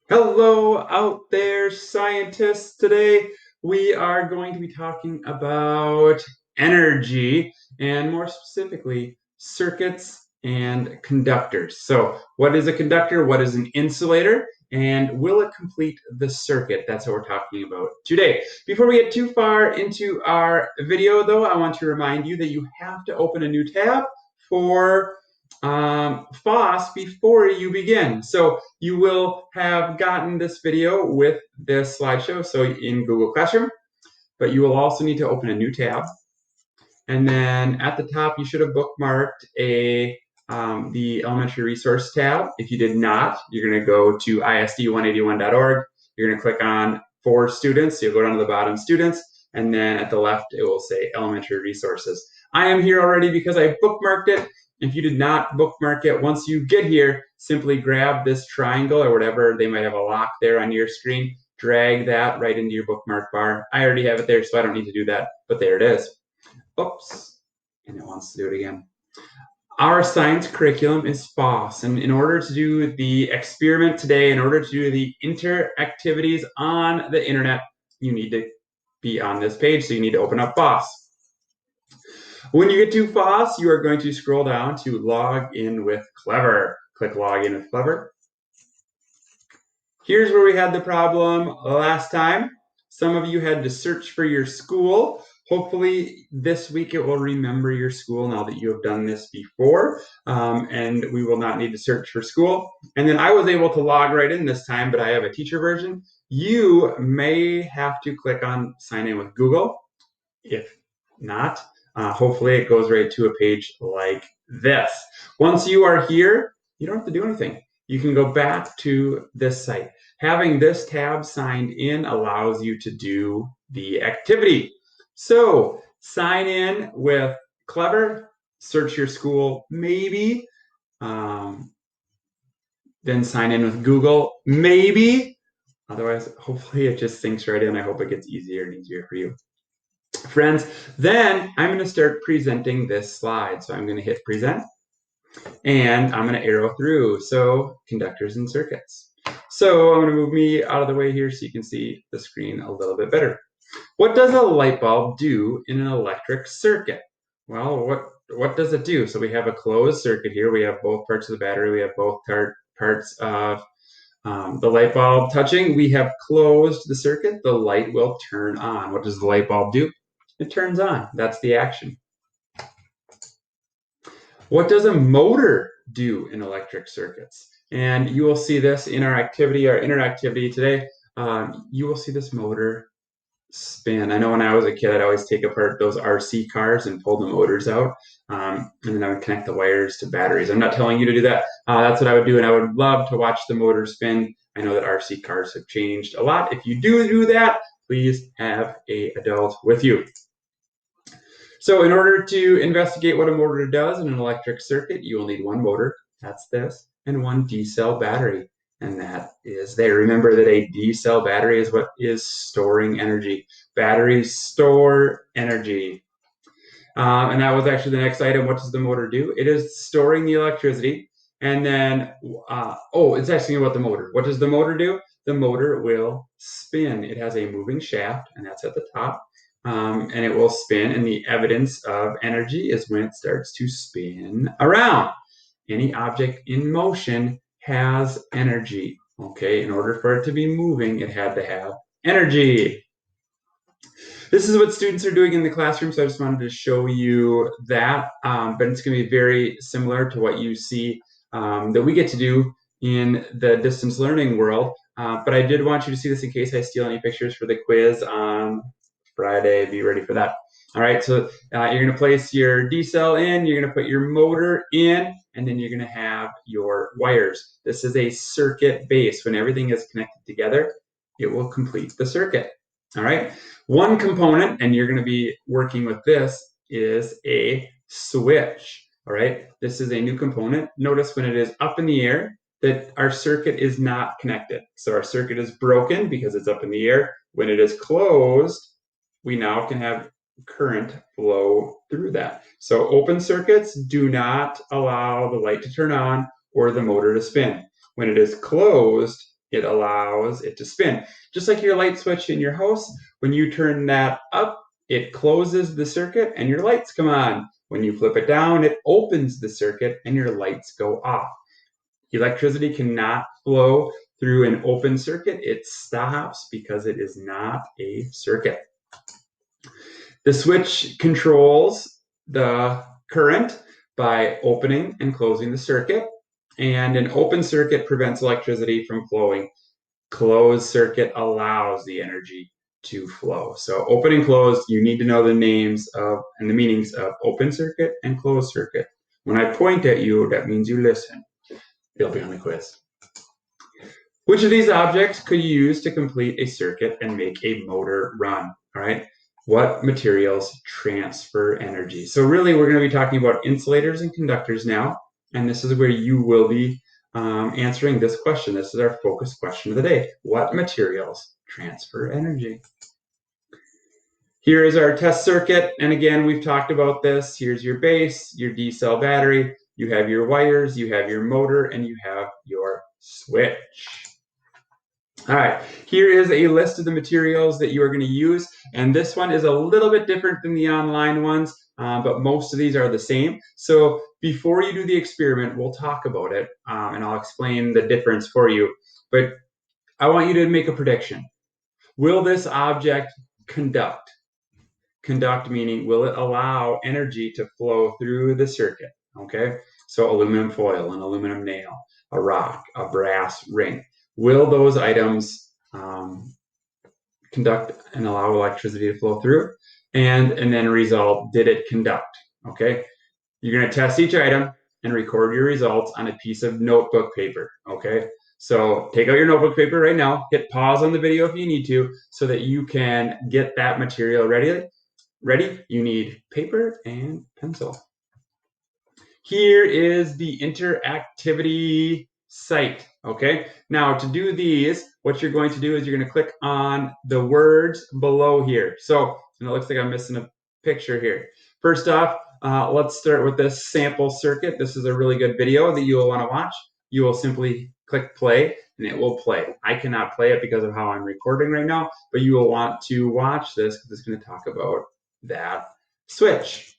Hello out there, scientists. Today we are going to be talking about energy and more specifically circuits and conductors. So, what is a conductor? What is an insulator? And will it complete the circuit? That's what we're talking about today. Before we get too far into our video, though, I want to remind you that you have to open a new tab for FOSS before you begin. So you will have gotten this video with this slideshow, so in Google Classroom, but you will also need to open a new tab. And then at the top, you should have bookmarked the elementary resource tab. If you did not, you're going to go to isd181.org. You're going to click on for students. So you'll go down to the bottom, students, and then at the left, it will say elementary resources. I am here already because I bookmarked it. If you did not bookmark it, once you get here, simply grab this triangle or whatever. They might have a lock there on your screen. Drag that right into your bookmark bar. I already have it there, so I don't need to do that, but there it is. Oops, and it wants to do it again. Our science curriculum is FOSS, and in order to do the experiment today, in order to do the interactivities on the internet, you need to be on this page, so you need to open up FOSS. When you get to FOSS, you are going to scroll down to Log In with Clever. Click Log In with Clever. Here's where we had the problem last time. Some of you had to search for your school. Hopefully this week it will remember your school now that you have done this before, and we will not need to search for school. And then I was able to log right in this time, but I have a teacher version. You may have to click on sign in with Google. If not, hopefully it goes right to a page like this. Once you are here, you don't have to do anything. You can go back to this site. Having this tab signed in allows you to do the activity. So sign in with Clever, search your school, maybe. Then sign in with Google, maybe. Otherwise, hopefully it just sinks right in. I hope it gets easier and easier for you. Friends, then I'm going to start presenting this slide. So I'm going to hit present and I'm going to arrow through. So conductors and circuits. So I'm going to move me out of the way here so you can see the screen a little bit better. What does a light bulb do in an electric circuit? Well, what does it do? So we have a closed circuit here. We have both parts of the battery. We have both parts of the light bulb touching. We have closed the circuit. The light will turn on. What does the light bulb do? It turns on. That's the action. What does a motor do in electric circuits? And you will see this in our activity, our interactivity today. You will see this motor spin. I know when I was a kid, I'd always take apart those RC cars and pull the motors out. And then I would connect the wires to batteries. I'm not telling you to do that. That's what I would do. And I would love to watch the motor spin. I know that RC cars have changed a lot. If you do that, please have an adult with you. So in order to investigate what a motor does in an electric circuit, you will need one motor, that's this, and one D-cell battery, and that is there. Remember that a D-cell battery is what is storing energy. Batteries store energy. And that was actually the next item. What does the motor do? It is storing the electricity. And then, it's asking about the motor. What does the motor do? The motor will spin. It has a moving shaft, and that's at the top. And it will spin, and the evidence of energy is when it starts to spin around. Any object in motion has energy. Okay, in order for it to be moving, it had to have energy. This is what students are doing in the classroom, so I just wanted to show you that, but it's going to be very similar to what you see that we get to do in the distance learning world. But I did want you to see this in case I steal any pictures for the quiz on Friday. Be ready for that. All right, so you're going to place your D-cell in, you're going to put your motor in, and then you're going to have your wires. This is a circuit base. When everything is connected together, it will complete the circuit. All right, one component, and you're going to be working with this, is a switch. All right, this is a new component. Notice when it is up in the air that our circuit is not connected. So our circuit is broken because it's up in the air. When it is closed, we now can have current flow through that. So open circuits do not allow the light to turn on or the motor to spin. When it is closed, it allows it to spin. Just like your light switch in your house, when you turn that up, it closes the circuit and your lights come on. When you flip it down, it opens the circuit and your lights go off. Electricity cannot flow through an open circuit. It stops because it is not a circuit. The switch controls the current by opening and closing the circuit, and an open circuit prevents electricity from flowing. Closed circuit allows the energy to flow. So open and closed, you need to know the names of and the meanings of open circuit and closed circuit. When I point at you, that means you listen. It'll be on the quiz. Which of these objects could you use to complete a circuit and make a motor run? All right. What materials transfer energy? So really, we're going to be talking about insulators and conductors now. And this is where you will be answering this question. This is our focus question of the day. What materials transfer energy? Here is our test circuit. And again, we've talked about this. Here's your base, your D-cell battery. You have your wires, you have your motor, and you have your switch. All right, here is a list of the materials that you are going to use, and this one is a little bit different than the online ones, but most of these are the same. So before you do the experiment, we'll talk about it, and I'll explain the difference for you. But I want you to make a prediction. Will this object conduct? Conduct meaning, will it allow energy to flow through the circuit? Okay, so aluminum foil, an aluminum nail, a rock, a brass ring. Will those items conduct and allow electricity to flow through? And then result, did it conduct? Okay, you're going to test each item and record your results on a piece of notebook paper. Okay, so take out your notebook paper right now, hit pause on the video if you need to, so that you can get that material ready. You need paper and pencil. Here is the interactivity site. Okay, now to do these, what you're going to do is you're going to click on the words below here. So, and it looks like I'm missing a picture here. First off, let's start with this sample circuit. This is a really good video that you will want to watch. You will simply click play and it will play. I cannot play it because of how I'm recording right now, but you will want to watch this because it's going to talk about that switch.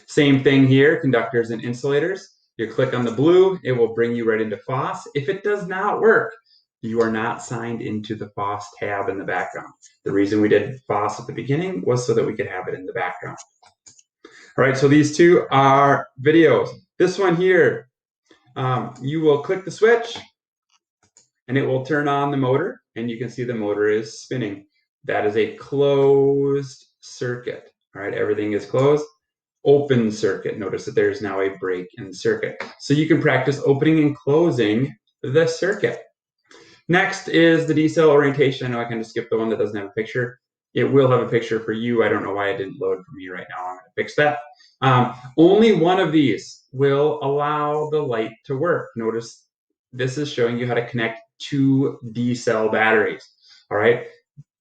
Same thing here, conductors and insulators. You click on the blue, it will bring you right into FOSS. If it does not work, you are not signed into the FOSS tab in the background. The reason we did FOSS at the beginning was so that we could have it in the background. All right, so these two are videos. This one here, you will click the switch and it will turn on the motor, and you can see the motor is spinning. That is a closed circuit. All right, everything is closed. Open circuit. Notice that there's now a break in the circuit. So you can practice opening and closing the circuit. Next is the D-cell orientation. I know I kind of skipped the one that doesn't have a picture. It will have a picture for you. I don't know why it didn't load for me right now. I'm going to fix that. Only one of these will allow the light to work. Notice this is showing you how to connect two D-cell batteries. All right.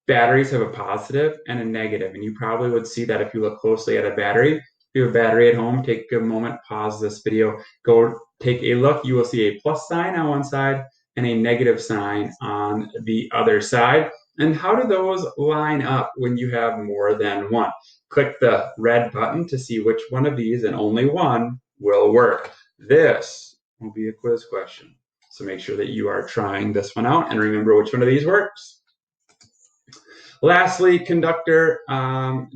Batteries have a positive and a negative, and you probably would see that if you look closely at a battery. If you have a battery at home, take a moment, pause this video, go take a look. You will see a plus sign on one side and a negative sign on the other side. And how do those line up when you have more than one? Click the red button to see which one of these, and only one, will work. This will be a quiz question. So make sure that you are trying this one out and remember which one of these works. Lastly, conductor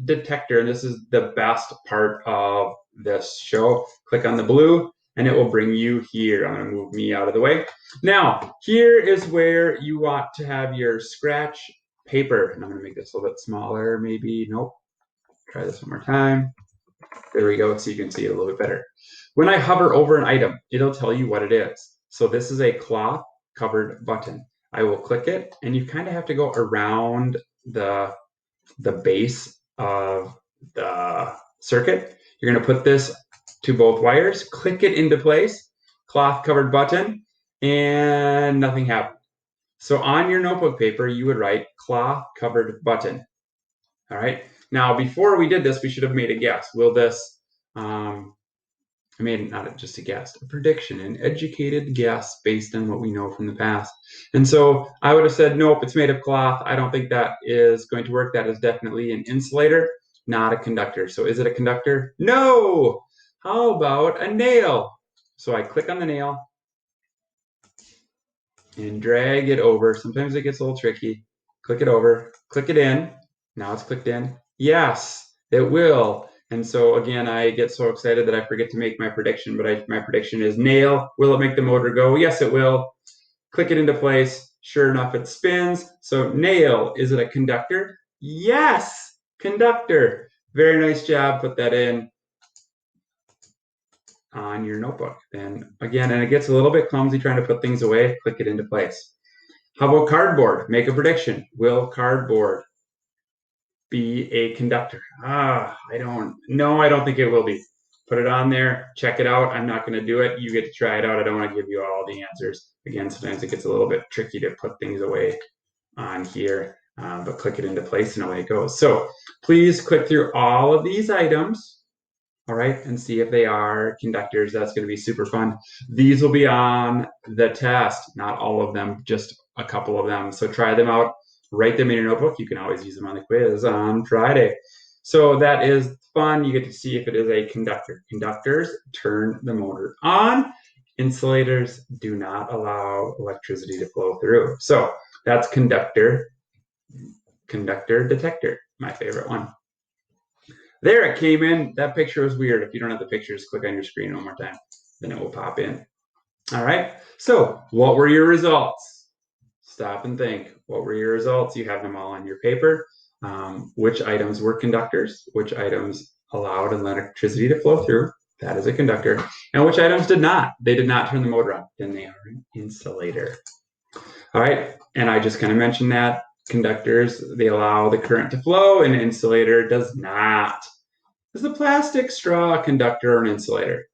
detector, and this is the best part of this show. Click on the blue and it will bring you here. I'm going to move me out of the way. Now, here is where you want to have your scratch paper, and I'm going to make this a little bit smaller, maybe. Nope. Try this one more time. There we go, so you can see it a little bit better. When I hover over an item, it'll tell you what it is. So this is a cloth covered button. I will click it, and you kind of have to go around the base of the circuit. You're going to put this to both wires, click it into place, cloth covered button, and nothing happened. So on your notebook paper, you would write cloth covered button. All right. Now, before we did this, we should have made a guess. Will this I made not just a guess, a prediction, an educated guess based on what we know from the past. And so I would have said, nope, it's made of cloth. I don't think that is going to work. That is definitely an insulator, not a conductor. So is it a conductor? No. How about a nail? So I click on the nail and drag it over. Sometimes it gets a little tricky. Click it over, click it in. Now it's clicked in. Yes, it will. And so again, I get so excited that I forget to make my prediction, but my prediction is nail. Will it make the motor go? Yes, it will. Click it into place. Sure enough, it spins. So nail, is it a conductor? Yes, conductor. Very nice job. Put that in on your notebook. And again, and it gets a little bit clumsy trying to put things away. Click it into place. How about cardboard? Make a prediction. Will cardboard be a conductor? I don't think it will be. Put it on there, check it out. I'm not going to do it. You get to try it out. I don't want to give you all the answers. Again, sometimes it gets a little bit tricky to put things away on here, but click it into place and away it goes. So please click through all of these items, all right, and see if they are conductors. That's going to be super fun. These will be on the test, not all of them, just a couple of them. So try them out, write them in your notebook. You can always use them on the quiz on Friday. So that is fun. You get to see if it is a conductor. Conductors turn the motor on. Insulators do not allow electricity to flow through. So that's conductor, conductor, detector, my favorite one. There it came in. That picture was weird. If you don't have the pictures, click on your screen one more time. Then it will pop in. All right. So what were your results? Stop and think. What were your results? You have them all on your paper. Which items were conductors? Which items allowed electricity to flow through? That is a conductor. And which items did not? They did not turn the motor on. Then they are an insulator. All right. And I just kind of mentioned that. Conductors, they allow the current to flow. An insulator does not. Is the plastic straw a conductor or an insulator?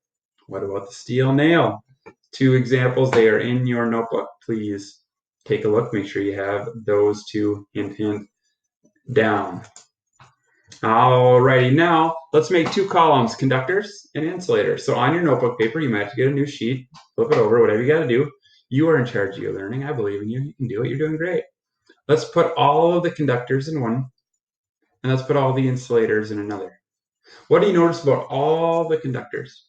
What about the steel nail? Two examples, they are in your notebook. Please take a look, make sure you have those two hint down. Alrighty, now let's make two columns, conductors and insulators. So on your notebook paper, you might have to get a new sheet, flip it over, whatever you got to do. You are in charge of your learning. I believe in you. You can do it. You're doing great. Let's put all of the conductors in one, and let's put all the insulators in another. What do you notice about all the conductors?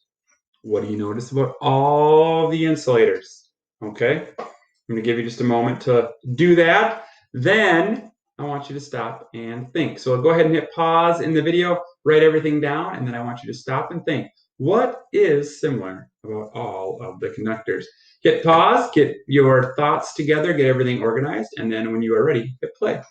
What do you notice about all the insulators? Okay, I'm going to give you just a moment to do that. Then I want you to stop and think. So I'll go ahead and hit pause in the video, write everything down, and then I want you to stop and think. What is similar about all of the conductors? Hit pause, get your thoughts together, get everything organized, and then when you are ready, hit play.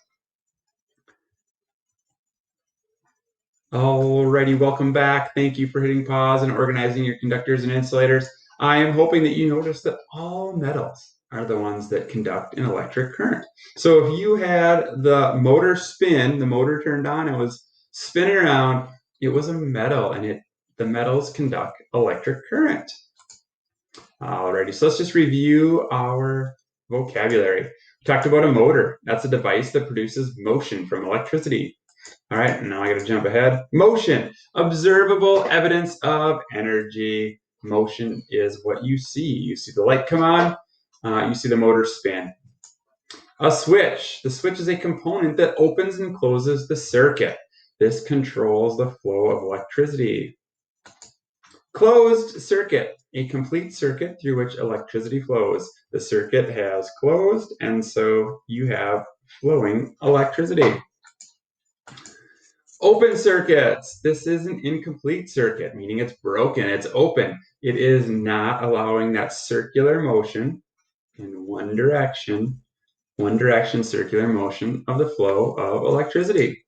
Alrighty, welcome back. Thank you for hitting pause and organizing your conductors and insulators. I am hoping that you notice that all metals are the ones that conduct an electric current. So if you had the motor spin, the motor turned on, it was spinning around, it was a metal, and the metals conduct electric current. Alrighty, so let's just review our vocabulary. We talked about a motor. That's a device that produces motion from electricity. All right, now I got to jump ahead. Motion, observable evidence of energy. Motion is what you see. You see the light come on, you see the motor spin. A switch. The switch is a component that opens and closes the circuit. This controls the flow of electricity. Closed circuit, a complete circuit through which electricity flows. The circuit has closed, and so you have flowing electricity. Open circuits. This is an incomplete circuit, meaning it's broken, it's open. It is not allowing that circular motion in one direction circular motion of the flow of electricity.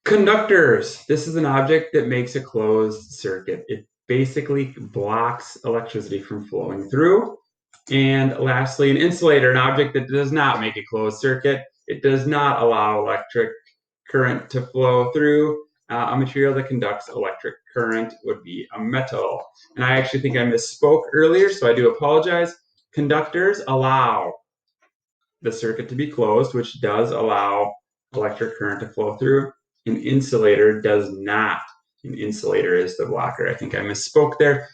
Conductors. This is an object that makes a closed circuit. It basically blocks electricity from flowing through. And lastly, an insulator, an object that does not make a closed circuit. It does not allow electric current to flow through. A material that conducts electric current would be a metal. And I actually think I misspoke earlier, so I do apologize. Conductors allow the circuit to be closed, which does allow electric current to flow through. An insulator does not. An insulator is the blocker. I think I misspoke there.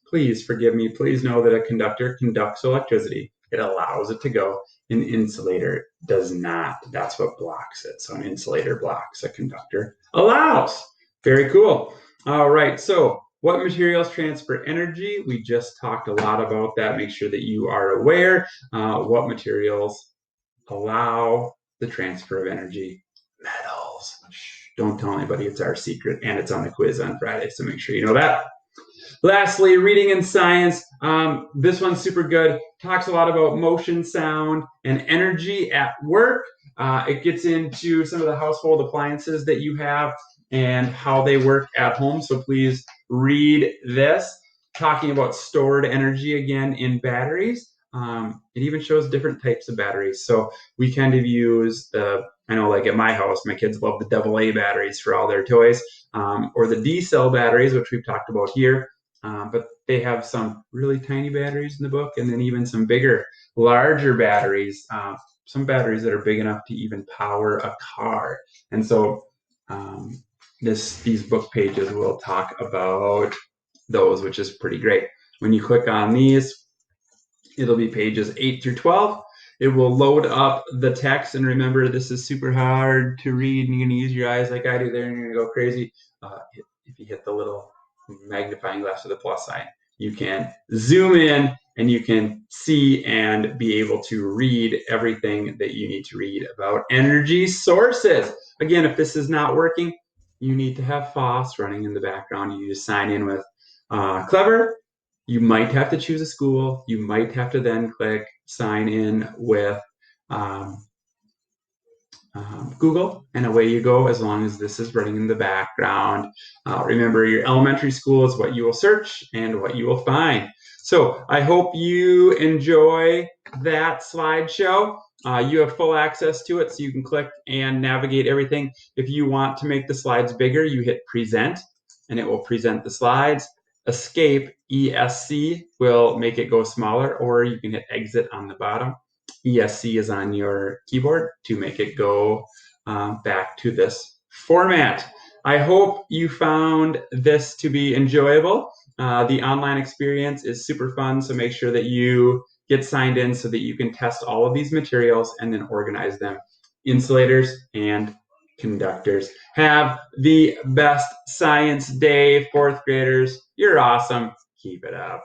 Please forgive me. Please know that a conductor conducts electricity. It allows it to go. An insulator does not. That's what blocks it. So an insulator blocks, a conductor allows. Very cool. All right, so what materials transfer energy? We just talked a lot about that. Make sure that you are aware what materials allow the transfer of energy. Metals. Shh, don't tell anybody, it's our secret, and it's on the quiz on Friday, so make sure you know that. Lastly, reading and science. This one's super good. Talks a lot about motion, sound, and energy at work. It gets into some of the household appliances that you have and how they work at home. So please read this. Talking about stored energy again in batteries. It even shows different types of batteries. So we kind of use I know like at my house, my kids love the AA batteries for all their toys, or the D cell batteries, which we've talked about here. But they have some really tiny batteries in the book, and then even some bigger, larger batteries, some batteries that are big enough to even power a car. And so these book pages will talk about those, which is pretty great. When you click on these, it'll be pages 8 through 12. It will load up the text, and remember, this is super hard to read, and you're going to use your eyes like I do there, and you're going to go crazy. If you hit the little magnifying glass with a plus sign, you can zoom in and you can see and be able to read everything that you need to read about energy sources. Again, if this is not working, you need to have FOSS running in the background. You just sign in with Clever. You might have to choose a school. You might have to then click sign in with Google, and away you go, as long as this is running in the background. Remember, your elementary school is what you will search and what you will find. So I hope you enjoy that slideshow. You have full access to it, so you can click and navigate everything. If you want to make the slides bigger, you hit present, and it will present the slides. Escape, ESC, will make it go smaller, or you can hit exit on the bottom. ESC is on your keyboard to make it go back to this format. I hope you found this to be enjoyable. The online experience is super fun, so make sure that you get signed in so that you can test all of these materials and then organize them. Insulators and conductors. Have the best science day, fourth graders. You're awesome. Keep it up.